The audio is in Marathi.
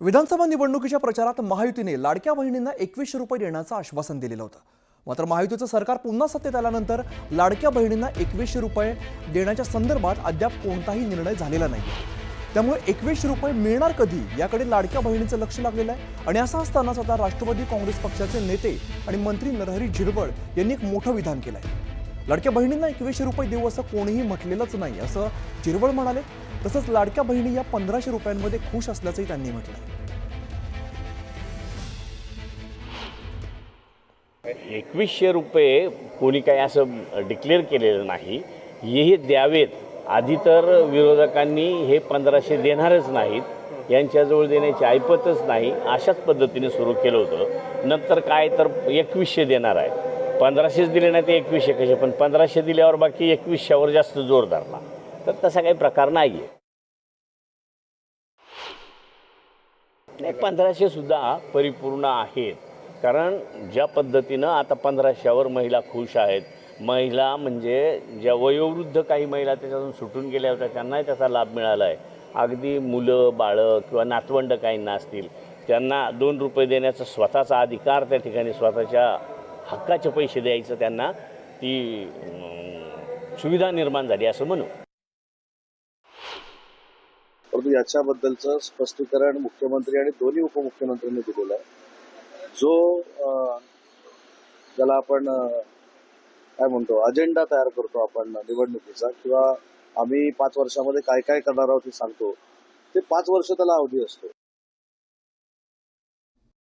विधानसभा निवडणुकीच्या प्रचारात महायुतीने लाडक्या बहिणींना 2100 रुपये देण्याचं आश्वासन दिलेलं होतं। मात्र महायुतीचं सरकार पुन्हा सत्तेत आल्यानंतर लाडक्या बहिणींना 2100 रुपये देण्याच्या संदर्भात अद्याप कोणताही निर्णय झालेला नाही। त्यामुळे 2100 रुपये मिळणार कधी याकडे लाडक्या बहिणींचं लक्ष लागलेलं आहे। आणि असं असतानाच आता राष्ट्रवादी काँग्रेस पक्षाचे नेते आणि मंत्री नरहरी झिरवळ यांनी एक मोठं विधान केलंय। लाडक्या बहिणींना 2100 रुपये देऊ असं कोणीही म्हटलेलंच नाही असं झिरवळ म्हणाले। तसंच लाडक्या बहिणी या 1500 रुपयांमध्ये खुश असल्याचंही त्यांनी म्हटलंय। 2100 रुपये कोणी काही असं डिक्लेअर केलेलं नाही। हे द्यावेत आधी तर विरोधकांनी हे 1500 देणारच नाहीत, यांच्याजवळ देण्याची ऐपतच नाही अशाच पद्धतीने सुरू केलं होतं। नंतर काय तर 2100 देणार आहे, 1500 दिले नाही ते 2100 कसे, पण 1500 दिल्यावर बाकी 2100वर जास्त जोर धरला, तर तसा काही प्रकार नाही आहे। 1500 सुद्धा परिपूर्ण आहेत, कारण ज्या पद्धतीनं आता 1500वर महिला खुश आहेत। महिला म्हणजे ज्या वयोवृद्ध काही महिला त्याच्यातून सुटून गेल्या होत्या त्यांनाही त्याचा लाभ मिळाला आहे। अगदी मुलं बाळं किंवा नातवंड काहींना असतील त्यांना 2 रुपये देण्याचा स्वतःचा अधिकार, त्या ठिकाणी स्वतःच्या हक्काचे पैसे द्यायचं त्यांना ती सुविधा निर्माण झाली असं म्हणू। परंतु याच्याबद्दलचं स्पष्टीकरण मुख्यमंत्री आणि दोन्ही उपमुख्यमंत्र्यांनी दिलेलं आहे। जो ज्याला आपण काय म्हणतो अजेंडा तयार करतो आपण निवडणुकीचा, किंवा आम्ही 5 वर्षामध्ये काय काय करणार आहोत हे सांगतो, ते 5 वर्ष त्याला अवधी असतो।